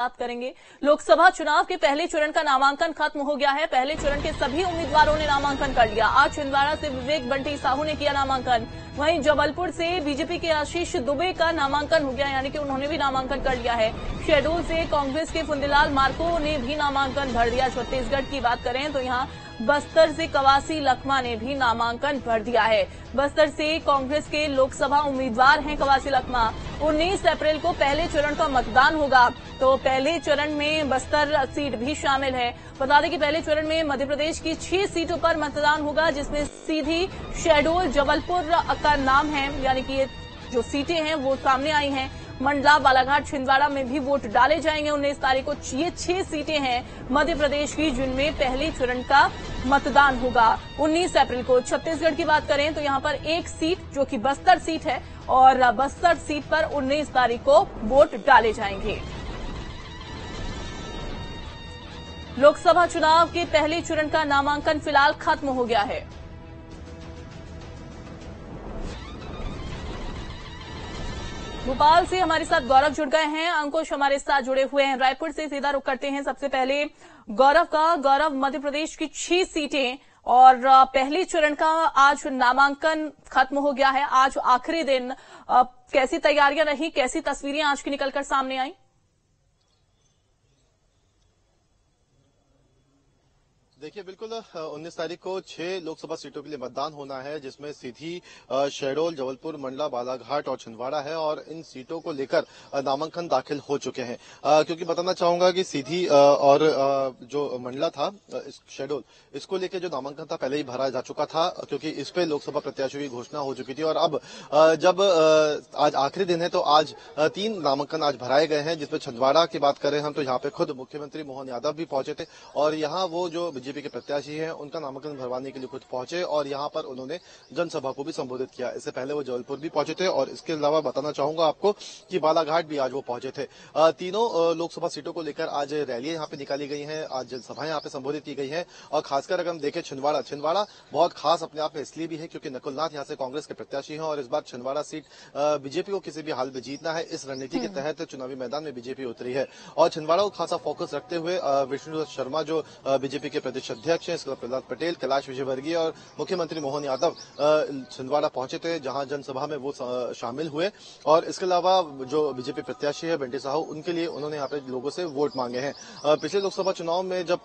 बात करेंगे। लोकसभा चुनाव के पहले चरण का नामांकन खत्म हो गया है। पहले चरण के सभी उम्मीदवारों ने नामांकन कर लिया। आज छिंदवाड़ा से विवेक बंटी साहू ने किया नामांकन। वहीं जबलपुर से बीजेपी के आशीष दुबे का नामांकन हो गया, यानी कि उन्होंने भी नामांकन कर लिया है। शहडोल से कांग्रेस के फुंदीलाल मार्को ने भी नामांकन भर दिया। छत्तीसगढ़ की बात करें तो यहाँ बस्तर से कवासी लखमा ने भी नामांकन भर दिया है। बस्तर से कांग्रेस के लोकसभा उम्मीदवार हैं कवासी लखमा। 19 अप्रैल को पहले चरण का मतदान होगा, तो पहले चरण में बस्तर सीट भी शामिल है। बता दें कि पहले चरण में मध्य प्रदेश की 6 सीटों पर मतदान होगा, जिसमें सीधी शहडोल जबलपुर का नाम है, यानी कि ये जो सीटें हैं वो सामने आई हैं। मंडला, बालाघाट, छिंदवाड़ा में भी वोट डाले जाएंगे 19 तारीख को। ये 6 सीटें हैं मध्य प्रदेश की जिनमें पहले चरण का मतदान होगा 19 अप्रैल को। छत्तीसगढ़ की बात करें तो यहां पर एक सीट जो कि बस्तर सीट है, और बस्तर सीट पर 19 तारीख को वोट डाले जाएंगे। लोकसभा चुनाव के पहले चरण का नामांकन फिलहाल खत्म हो गया है। भोपाल से हमारे साथ गौरव जुड़ गए हैं, अंकुश हमारे साथ जुड़े हुए हैं। रायपुर से सीधा रुख करते हैं सबसे पहले गौरव का। गौरव, मध्य प्रदेश की 6 सीटें और पहले चरण का आज नामांकन खत्म हो गया है। आज आखिरी दिन, कैसी तैयारियां रही, कैसी तस्वीरें आज की निकलकर सामने आई? देखिए, बिल्कुल 19 तारीख को 6 लोकसभा सीटों के लिए मतदान होना है, जिसमें सीधी शहडोल, जबलपुर, मंडला, बालाघाट और छिंदवाड़ा है। और इन सीटों को लेकर नामांकन दाखिल हो चुके हैं। क्योंकि बताना चाहूंगा कि सीधी और जो मंडला था, शहडोल, इसको लेकर जो नामांकन था पहले ही भरा जा चुका था, क्योंकि इस पे लोकसभा प्रत्याशियों की घोषणा हो चुकी थी। और अब जब आज आखिरी दिन है, तो आज 3 नामांकन आज भराए गए हैं, जिसमें छिंदवाड़ा की बात करें हम तो यहाँ पे खुद मुख्यमंत्री मोहन यादव भी पहुंचे थे, और यहाँ वो जो बीजेपी के प्रत्याशी हैं उनका नामांकन भरवाने के लिए खुद पहुंचे, और यहां पर उन्होंने जनसभा को भी संबोधित किया। इससे पहले वो जबलपुर भी पहुंचे थे, और इसके अलावा बताना चाहूंगा आपको कि बालाघाट भी आज वो पहुंचे थे। तीनों लोकसभा सीटों को लेकर आज रैलियां यहां पे निकाली गई हैं, आज जनसभाएं यहां पे संबोधित की गई हैं। और खासकर अगर हम देखें छिंदवाड़ा बहुत खास अपने आप में इसलिए भी है क्योंकि नकुलनाथ यहां से कांग्रेस के प्रत्याशी हैं, और इस बार छिंदवाड़ा सीट बीजेपी को किसी भी हाल में जीतना है, इस रणनीति के तहत चुनावी मैदान में बीजेपी उतरी है। और छिंदवाड़ा को खासा फोकस रखते हुए विष्णु शर्मा जो बीजेपी के प्रदेश अध्यक्ष हैं, प्रहलाद पटेल, कैलाश विजयवर्गीय और मुख्यमंत्री मोहन यादव छिंदवाड़ा पहुंचे थे, जहां जनसभा में वो शामिल हुए। और इसके अलावा जो बीजेपी प्रत्याशी है बंटी साहू, उनके लिए उन्होंने यहाँ पे लोगों से वोट मांगे हैं। पिछले लोकसभा चुनाव में जब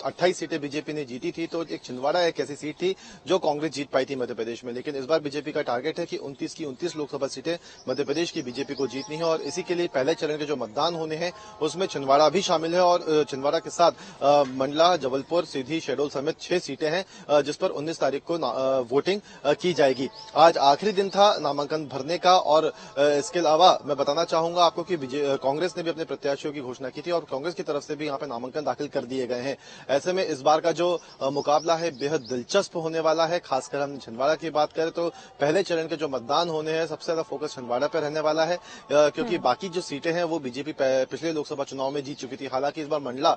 28 सीटें बीजेपी ने जीती थी, तो एक छिंदवाड़ा एक ऐसी सीट थी जो कांग्रेस जीत पाई थी मध्य प्रदेश में। लेकिन इस बार बीजेपी का टारगेट है कि 29 की 29 लोकसभा सीटें मध्य प्रदेश की बीजेपी को जीतनी है, और इसी के लिए पहले चरण के जो मतदान होने हैं उसमें छिंदवाड़ा भी शामिल है। और छिंदवाड़ा के साथ मंडला, जबलपुर, सीधी, शहडोल समेत 6 सीटें हैं, जिस पर 19 तारीख को वोटिंग की जाएगी। आज आखिरी दिन था नामांकन भरने का। और इसके अलावा मैं बताना चाहूंगा आपको कि कांग्रेस ने भी अपने प्रत्याशियों की घोषणा की थी, और कांग्रेस की तरफ से भी यहाँ पे नामांकन दाखिल कर दिए गए हैं। ऐसे में इस बार का जो मुकाबला है बेहद दिलचस्प होने वाला है। खासकर हम छिंदवाड़ा की बात करें तो पहले चरण के जो मतदान होने हैं, सबसे ज्यादा फोकस छिंदवाड़ा पर रहने वाला है, क्योंकि बाकी जो सीटें हैं वो बीजेपी पिछले लोकसभा चुनाव में जीत चुकी थी। हालांकि इस बार मंडला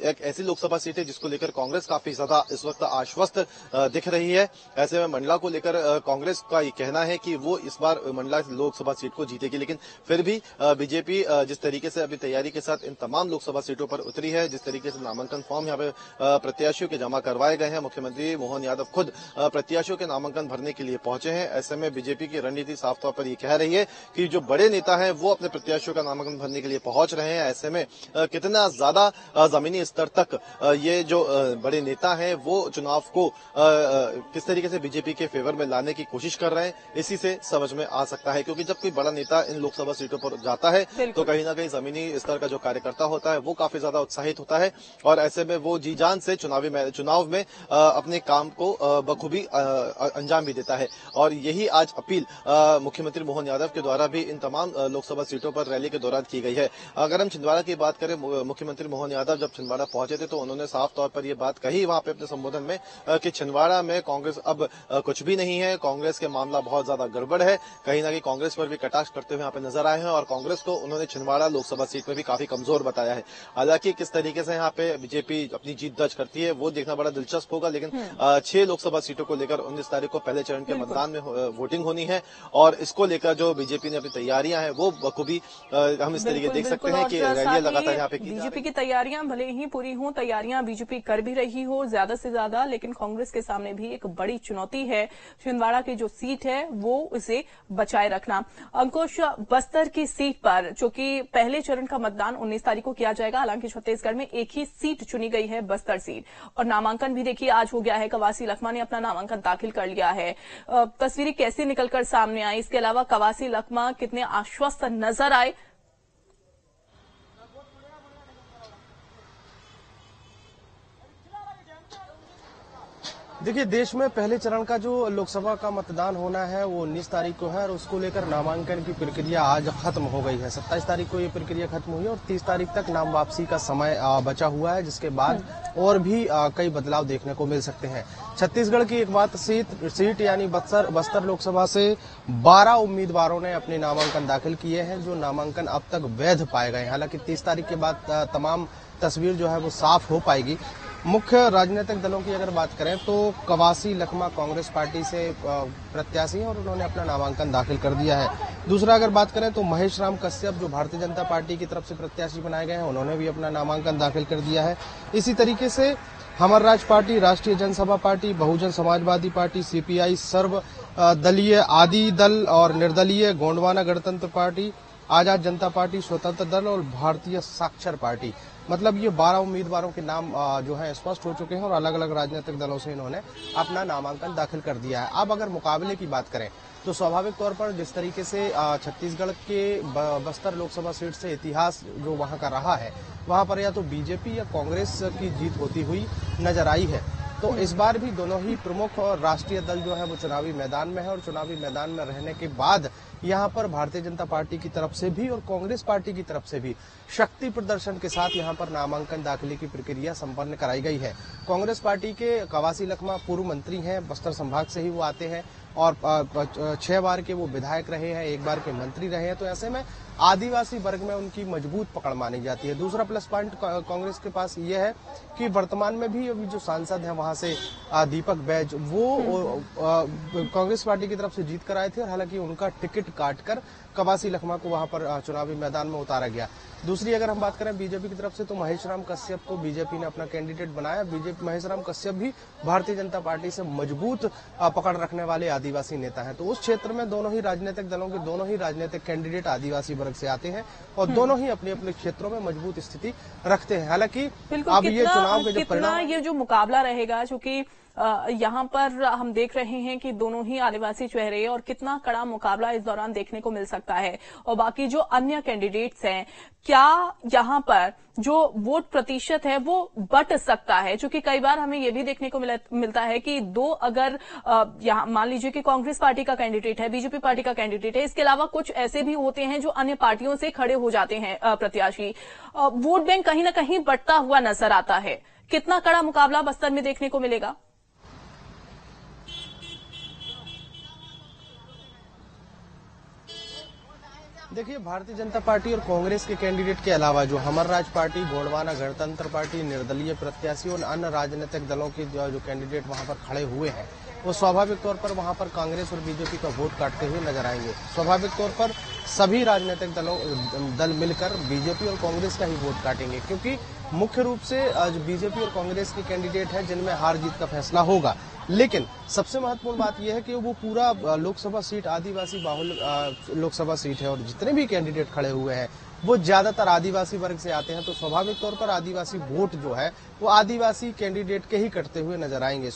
एक ऐसी लोकसभा सीट है जिसको लेकर कांग्रेस काफी ज्यादा इस वक्त आश्वस्त दिख रही है। ऐसे में मंडला को लेकर कांग्रेस का ये कहना है कि वो इस बार मंडला लोकसभा सीट को जीतेगी। लेकिन फिर भी बीजेपी जिस तरीके से अभी तैयारी के साथ इन तमाम लोकसभा सीटों पर उतरी है, जिस तरीके से नामांकन फॉर्म यहाँ पे प्रत्याशियों के जमा करवाए गए हैं, मुख्यमंत्री मोहन यादव खुद प्रत्याशियों के नामांकन भरने के लिए पहुंचे हैं। ऐसे में बीजेपी की रणनीति साफ तौर पर ये कह रही है कि जो बड़े नेता है वो अपने प्रत्याशियों का नामांकन भरने के लिए पहुंच रहे हैं। ऐसे में कितना ज्यादा जमीनी स्तर तक ये जो बड़े नेता है वो चुनाव को किस तरीके से बीजेपी के फेवर में लाने की कोशिश कर रहे हैं, इसी से समझ में आ सकता है। क्योंकि जब कोई बड़ा नेता इन लोकसभा सीटों पर जाता है तो कहीं ना कहीं जमीनी स्तर का जो कार्यकर्ता होता है वो काफी ज्यादा उत्साहित होता है, और ऐसे में वो जी जान से चुनाव में अपने काम को बखूबी अंजाम भी देता है। और यही आज अपील मुख्यमंत्री मोहन यादव के द्वारा भी इन तमाम लोकसभा सीटों पर रैली के दौरान की गई है। अगर हम छिंदवाड़ा की बात करें, मुख्यमंत्री मोहन यादव जब छिंदवाड़ा पहुंचे थे तो उन्होंने उन्होंने साफ तौर पर यह बात कही वहां पे अपने संबोधन में कि छिंदवाड़ा में कांग्रेस अब कुछ भी नहीं है, कांग्रेस के मामला बहुत ज्यादा गड़बड़ है। कहीं ना कहीं कांग्रेस पर भी कटाक्ष करते हुए यहाँ पे नजर आए हैं और कांग्रेस को उन्होंने छिंदवाड़ा लोकसभा सीट में भी काफी कमजोर बताया है। हालांकि किस तरीके से यहाँ पे बीजेपी अपनी जीत दर्ज करती है वो देखना बड़ा दिलचस्प होगा, लेकिन 6 लोकसभा सीटों को लेकर 19 तारीख को पहले चरण के मतदान में वोटिंग होनी है और इसको लेकर जो बीजेपी ने अपनी तैयारियां हैं वो बखूबी हम इस तरीके देख सकते हैं कि रैलियां लगातार यहाँ पे बीजेपी की तैयारियां भले ही पूरी हों, तैयारियां बीजेपी कर भी रही हो ज्यादा से ज्यादा, लेकिन कांग्रेस के सामने भी एक बड़ी चुनौती है छिंदवाड़ा की जो सीट है वो उसे बचाए रखना। अंकुश, बस्तर की सीट पर जो कि पहले चरण का मतदान 19 तारीख को किया जाएगा, हालांकि छत्तीसगढ़ में एक ही सीट चुनी गई है बस्तर सीट, और नामांकन भी देखिए आज हो गया है। कवासी लखमा ने अपना नामांकन दाखिल कर लिया है। तस्वीरें कैसे निकलकर सामने आई, इसके अलावा कवासी लखमा कितने आश्वस्त नजर आए? देखिए, देश में पहले चरण का जो लोकसभा का मतदान होना है वो 19 तारीख को है और उसको लेकर नामांकन की प्रक्रिया आज खत्म हो गई है। 27 तारीख को ये प्रक्रिया खत्म हुई है और 30 तारीख तक नाम वापसी का समय बचा हुआ है, जिसके बाद और भी कई बदलाव देखने को मिल सकते हैं। छत्तीसगढ़ की एक बात सीट यानी बस्तर लोकसभा से 12 उम्मीदवारों ने अपने नामांकन दाखिल किए हैं, जो नामांकन अब तक वैध पाए गए। हालांकि 30 तारीख के बाद तमाम तस्वीर जो है वो साफ हो पाएगी। मुख्य राजनीतिक दलों की अगर बात करें तो कवासी लखमा कांग्रेस पार्टी से प्रत्याशी हैं और उन्होंने अपना नामांकन दाखिल कर दिया है। दूसरा अगर बात करें तो महेश राम कश्यप जो भारतीय जनता पार्टी की तरफ से प्रत्याशी बनाए गए हैं, उन्होंने भी अपना नामांकन दाखिल कर दिया है। इसी तरीके से हमर राज पार्टी, राष्ट्रीय जनसभा party, Bahujan Samajwadi party, CPI, सर्व दलीय आदि दल और निर्दलीय, गोंडवाना गणतंत्र पार्टी, आजाद जनता पार्टी, स्वतंत्र दल और भारतीय साक्षर पार्टी, मतलब ये 12 उम्मीदवारों के नाम जो है स्पष्ट हो चुके हैं और अलग अलग राजनीतिक दलों से इन्होंने अपना नामांकन दाखिल कर दिया है। अब अगर मुकाबले की बात करें तो स्वाभाविक तौर पर जिस तरीके से छत्तीसगढ़ के बस्तर लोकसभा सीट से इतिहास जो वहां का रहा है, वहां पर या तो बीजेपी या कांग्रेस की जीत होती हुई नजर आई है। तो इस बार भी दोनों ही प्रमुख और राष्ट्रीय दल जो है वो चुनावी मैदान में है और चुनावी मैदान में रहने के बाद यहाँ पर भारतीय जनता पार्टी की तरफ से भी और कांग्रेस पार्टी की तरफ से भी शक्ति प्रदर्शन के साथ यहाँ पर नामांकन दाखिले की प्रक्रिया संपन्न कराई गई है। कांग्रेस पार्टी के कवासी लखमा पूर्व मंत्री हैं, बस्तर संभाग से ही वो आते हैं और 6 बार के वो विधायक रहे हैं, 1 बार के मंत्री रहे हैं। तो ऐसे में आदिवासी वर्ग में उनकी मजबूत पकड़ मानी जाती है। दूसरा प्लस पॉइंट कांग्रेस के पास ये है कि वर्तमान में भी अभी जो सांसद हैं वहां से दीपक बैज वो कांग्रेस पार्टी की तरफ से जीत कर आए थे और हालांकि उनका टिकट काटकर कवासी लखमा को वहां पर चुनावी मैदान में उतारा गया। दूसरी अगर हम बात करें बीजेपी की तरफ से तो महेश राम कश्यप को बीजेपी ने अपना कैंडिडेट बनाया। बीजेपी महेश राम कश्यप भी भारतीय जनता पार्टी से मजबूत पकड़ रखने वाले आदिवासी नेता हैं। तो उस क्षेत्र में दोनों ही राजनीतिक दलों के दोनों ही राजनीतिक कैंडिडेट आदिवासी वर्ग से आते हैं और दोनों ही अपने अपने क्षेत्रों में मजबूत स्थिति रखते हैं। हालांकि अब ये चुनाव के जो परिणाम, ये जो मुकाबला रहेगा, चूंकि यहाँ पर हम देख रहे हैं कि दोनों ही आदिवासी चेहरे और कितना कड़ा मुकाबला इस दौरान देखने को मिल सकता है। और बाकी जो अन्य कैंडिडेट्स हैं, क्या यहाँ पर जो वोट प्रतिशत है वो बढ़ सकता है? क्योंकि कई बार हमें ये भी देखने को मिलता है कि दो अगर यहाँ मान लीजिए कि कांग्रेस पार्टी का कैंडिडेट है, बीजेपी पार्टी का कैंडिडेट है, इसके अलावा कुछ ऐसे भी होते हैं जो अन्य पार्टियों से खड़े हो जाते हैं प्रत्याशी, वोट बैंक कहीं ना कहीं बढ़ता हुआ नजर आता है। कितना कड़ा मुकाबला बस्तर में देखने को मिलेगा? देखिए, भारतीय जनता पार्टी और कांग्रेस के कैंडिडेट के अलावा जो हमर राज पार्टी, गोंडवाना गणतंत्र पार्टी, निर्दलीय प्रत्याशी और अन्य राजनीतिक दलों के जो कैंडिडेट वहां पर खड़े हुए हैं, वो स्वाभाविक तौर पर वहां पर कांग्रेस और बीजेपी का वोट काटते हुए नजर आएंगे। स्वाभाविक तौर पर सभी राजनीतिक दल मिलकर बीजेपी और कांग्रेस का ही वोट काटेंगे, क्योंकि मुख्य रूप से जो बीजेपी और कांग्रेस के कैंडिडेट हैं जिनमें हार जीत का फैसला होगा। लेकिन सबसे महत्वपूर्ण बात यह है कि वो पूरा लोकसभा सीट आदिवासी बाहुल लोकसभा सीट है और जितने भी कैंडिडेट खड़े हुए हैं वो ज्यादातर आदिवासी वर्ग से आते हैं। तो स्वाभाविक तौर पर आदिवासी वोट जो है वो आदिवासी कैंडिडेट के ही कटते हुए नजर आएंगे।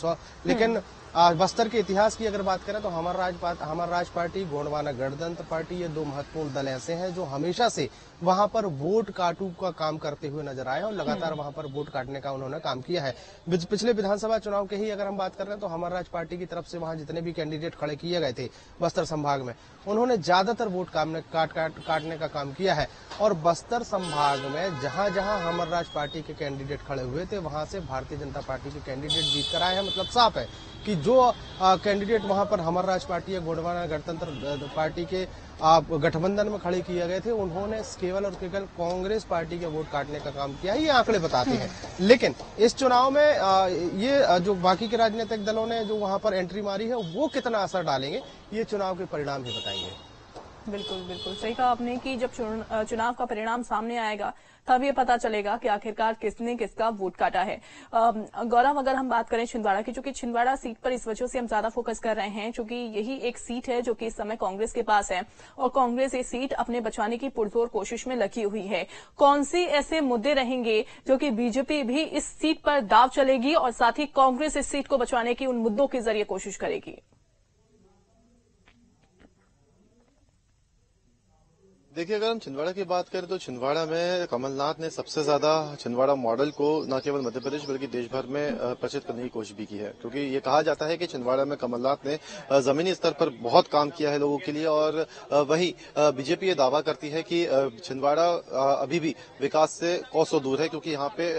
लेकिन बस्तर के इतिहास की अगर बात करें तो हमर राज पार्टी, गोंडवाना गणतंत्र पार्टी, ये दो महत्वपूर्ण दल ऐसे हैं जो हमेशा से वहां पर वोट काटू का काम करते हुए नजर आए और लगातार वहां पर वोट काटने का उन्होंने काम किया है। पिछले विधानसभा चुनाव के ही अगर हम बात कर रहे हैं तो हमर राज पार्टी की तरफ से वहां जितने भी कैंडिडेट खड़े किए गए थे बस्तर संभाग में, उन्होंने ज्यादातर वोट काटने का काम किया है। और बस्तर संभाग में जहां जहां हमर राज पार्टी के कैंडिडेट खड़े हुए थे वहां से भारतीय जनता पार्टी के कैंडिडेट जीत कर आए हैं। मतलब साफ है कि जो कैंडिडेट वहां पर हमर राज पार्टी या गोंडवाना गणतंत्र पार्टी के गठबंधन में खड़े किए गए थे, उन्होंने केवल और केवल कांग्रेस पार्टी के वोट काटने का काम किया है, ये आंकड़े बताते हैं। लेकिन इस चुनाव में ये जो बाकी के राजनीतिक दलों ने जो वहां पर एंट्री मारी है वो कितना असर डालेंगे, ये चुनाव के परिणाम ही बताएंगे। बिल्कुल बिल्कुल सही कहा आपने कि जब चुनाव का परिणाम सामने आएगा तब ये पता चलेगा कि आखिरकार किसने किसका वोट काटा है। गौरव, अगर हम बात करें छिंदवाड़ा की, चूंकि छिंदवाड़ा सीट पर इस वजह से हम ज्यादा फोकस कर रहे हैं क्योंकि यही एक सीट है जो कि इस समय कांग्रेस के पास है और कांग्रेस ये सीट अपने बचाने की पुरजोर कोशिश में लगी हुई है। कौन सी ऐसे मुद्दे रहेंगे जो कि बीजेपी भी इस सीट पर दाव चलेगी और साथ ही कांग्रेस इस सीट को बचाने की उन मुद्दों के जरिए कोशिश करेगी? देखिए, अगर हम छिंदवाड़ा की बात करें तो छिंदवाड़ा में कमलनाथ ने सबसे ज्यादा छिंदवाड़ा मॉडल को न केवल मध्य प्रदेश बल्कि देश भर में प्रचलित करने की कोशिश भी की है, क्योंकि ये कहा जाता है कि छिंदवाड़ा में कमलनाथ ने जमीनी स्तर पर बहुत काम किया है लोगों के लिए। और वही बीजेपी ये दावा करती है कि छिंदवाड़ा अभी भी विकास से कोसों दूर है, क्योंकि यहाँ पे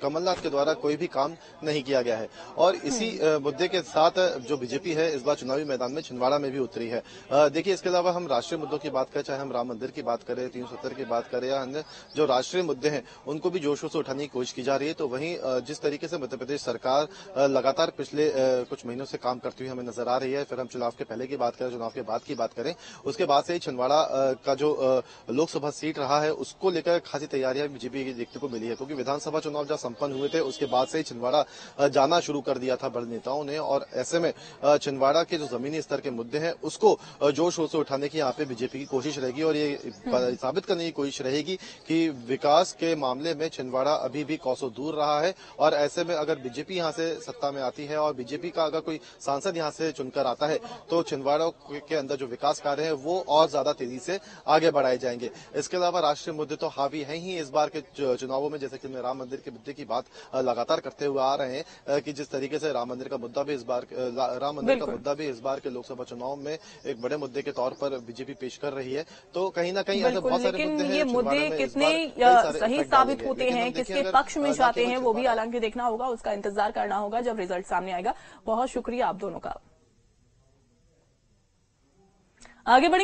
कमलनाथ के द्वारा कोई भी काम नहीं किया गया है। और इसी मुद्दे के साथ जो बीजेपी है इस बार चुनावी मैदान में छिंदवाड़ा में भी उतरी है। देखिए, इसके अलावा हम राष्ट्रीय मुद्दों की बात करें, चाहे हम राम मंदिर बात करें, 370 की बात करें या अन्य जो राष्ट्रीय मुद्दे हैं उनको भी जोशों से उठाने की कोशिश की जा रही है। तो वहीं जिस तरीके से मध्य प्रदेश सरकार लगातार पिछले कुछ महीनों से काम करती हुई हमें नजर आ रही है, फिर हम चुनाव के पहले की बात करें, चुनाव के बाद की बात करें, उसके बाद से ही छिंदवाड़ा का जो लोकसभा सीट रहा है उसको लेकर खासी तैयारियां बीजेपी की देखने को मिली है, क्योंकि विधानसभा चुनाव जब संपन्न हुए थे उसके बाद से ही छिंदवाड़ा जाना शुरू कर दिया था बड़े नेताओं ने। और ऐसे में छिंदवाड़ा के जो जमीनी स्तर के मुद्दे हैं उसको जोश से उठाने की यहाँ पे बीजेपी की कोशिश रहेगी और ये साबित करने की कोशिश रहेगी कि विकास के मामले में छिंदवाड़ा अभी भी कोसों दूर रहा है। और ऐसे में अगर बीजेपी यहां से सत्ता में आती है और बीजेपी का अगर कोई सांसद यहां से चुनकर आता है तो छिंदवाड़ा के अंदर जो विकास कार्य है वो और ज्यादा तेजी से आगे बढ़ाए जाएंगे। इसके अलावा राष्ट्रीय मुद्दे तो हावी हैं ही इस बार के चुनावों में, जैसे कि मैं राम मंदिर के मुद्दे की बात लगातार करते हुए आ रहे हैं कि जिस तरीके से राम मंदिर का मुद्दा भी इस बार के लोकसभा चुनाव में एक बड़े मुद्दे के तौर पर बीजेपी पेश कर रही है। तो कहीं ना कहीं ऐसे बहुत सारे लेकिन मुद्दे ये मुद्दे कितने सही साबित होते हैं, किसके पक्ष में जाते हैं, वो भी हालांकि देखना होगा, उसका इंतजार करना होगा जब रिजल्ट सामने आएगा। बहुत शुक्रिया आप दोनों का। आगे बढ़े